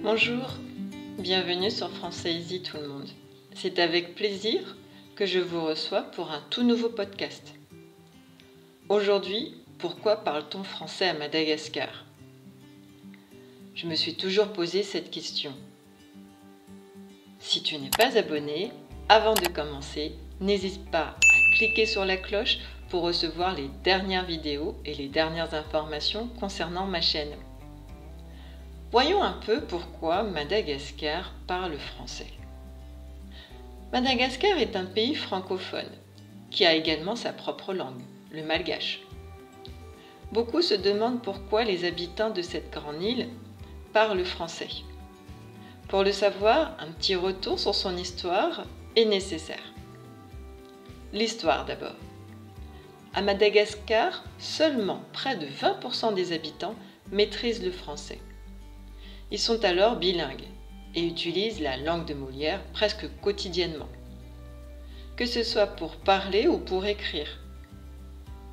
Bonjour, bienvenue sur Français Easy tout le monde. C'est avec plaisir que je vous reçois pour un tout nouveau podcast. Aujourd'hui, pourquoi parle-t-on français à Madagascar? Je me suis toujours posé cette question. Si tu n'es pas abonné, avant de commencer, n'hésite pas à cliquer sur la cloche pour recevoir les dernières vidéos et les dernières informations concernant ma chaîne. Voyons un peu pourquoi Madagascar parle français. Madagascar est un pays francophone qui a également sa propre langue, le malgache. Beaucoup se demandent pourquoi les habitants de cette grande île parlent français. Pour le savoir, un petit retour sur son histoire est nécessaire. L'histoire d'abord. À Madagascar, seulement près de 20% des habitants maîtrisent le français. Ils sont alors bilingues et utilisent la langue de Molière presque quotidiennement, que ce soit pour parler ou pour écrire.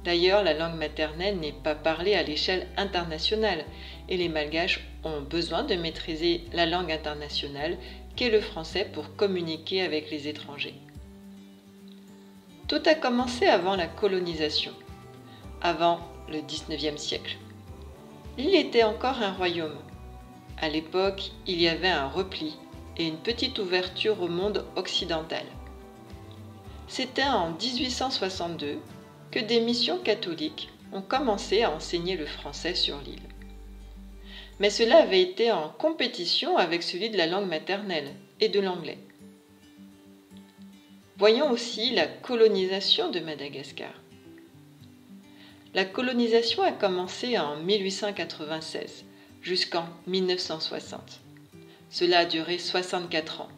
D'ailleurs, la langue maternelle n'est pas parlée à l'échelle internationale et les Malgaches ont besoin de maîtriser la langue internationale qu'est le français pour communiquer avec les étrangers. Tout a commencé avant la colonisation, avant le XIXe siècle. L'île était encore un royaume. À l'époque, il y avait un repli et une petite ouverture au monde occidental. C'était en 1862 que des missions catholiques ont commencé à enseigner le français sur l'île. Mais cela avait été en compétition avec celui de la langue maternelle et de l'anglais. Voyons aussi la colonisation de Madagascar. La colonisation a commencé en 1896 jusqu'en 1960. Cela a duré 64 ans.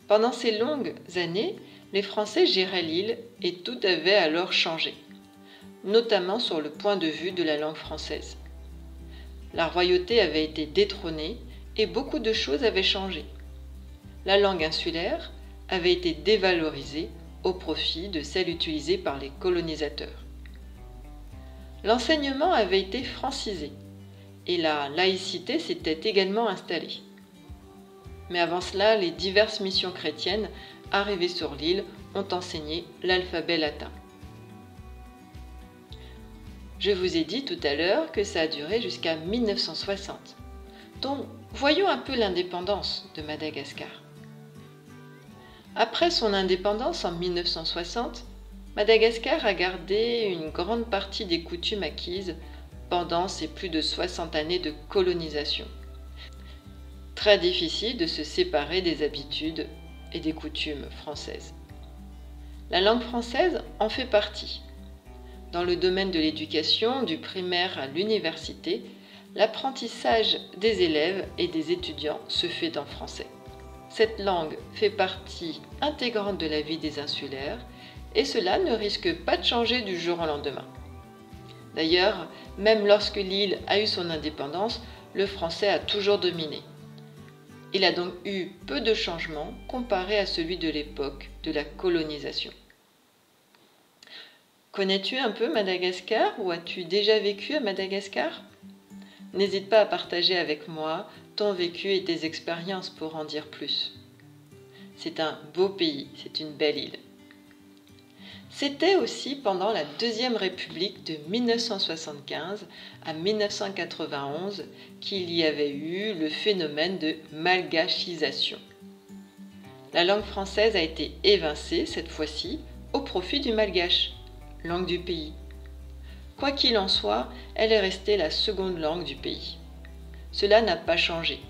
Pendant ces longues années, les Français géraient l'île et tout avait alors changé, notamment sur le point de vue de la langue française. La royauté avait été détrônée et beaucoup de choses avaient changé. La langue insulaire avait été dévalorisée au profit de celle utilisée par les colonisateurs. L'enseignement avait été francisé et la laïcité s'était également installée. Mais avant cela, les diverses missions chrétiennes arrivées sur l'île ont enseigné l'alphabet latin. Je vous ai dit tout à l'heure que ça a duré jusqu'à 1960. Donc, voyons un peu l'indépendance de Madagascar. Après son indépendance en 1960, Madagascar a gardé une grande partie des coutumes acquises pendant ces plus de 60 années de colonisation. Très difficile de se séparer des habitudes et des coutumes françaises. La langue française en fait partie. Dans le domaine de l'éducation, du primaire à l'université, l'apprentissage des élèves et des étudiants se fait en français. Cette langue fait partie intégrante de la vie des insulaires et cela ne risque pas de changer du jour au lendemain. D'ailleurs, même lorsque l'île a eu son indépendance, le français a toujours dominé. Il a donc eu peu de changements comparé à celui de l'époque de la colonisation. Connais-tu un peu Madagascar ou as-tu déjà vécu à Madagascar? N'hésite pas à partager avec moi ton vécu et tes expériences pour en dire plus. C'est un beau pays, c'est une belle île. C'était aussi pendant la Deuxième République de 1975 à 1991 qu'il y avait eu le phénomène de malgachisation. La langue française a été évincée cette fois-ci au profit du malgache, langue du pays. Quoi qu'il en soit, elle est restée la seconde langue du pays. Cela n'a pas changé,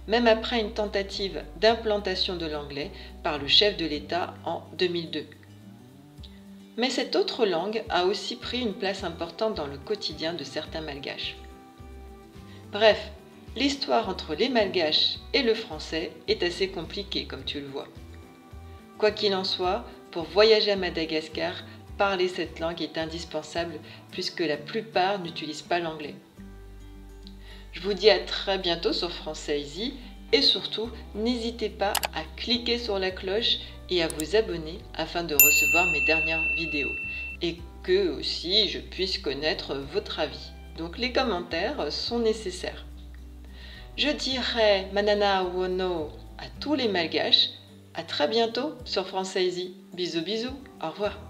même après une tentative d'implantation de l'anglais par le chef de l'État en 2002. Mais cette autre langue a aussi pris une place importante dans le quotidien de certains malgaches. Bref, l'histoire entre les malgaches et le français est assez compliquée comme tu le vois. Quoi qu'il en soit, pour voyager à Madagascar, parler cette langue est indispensable puisque la plupart n'utilisent pas l'anglais. Je vous dis à très bientôt sur Français Easy et surtout, n'hésitez pas à cliquer sur la cloche et à vous abonner afin de recevoir mes dernières vidéos et que aussi je puisse connaître votre avis. Donc les commentaires sont nécessaires. Je dirais Manana Wono à tous les Malgaches. À très bientôt sur Françaisie. Bisous bisous, au revoir.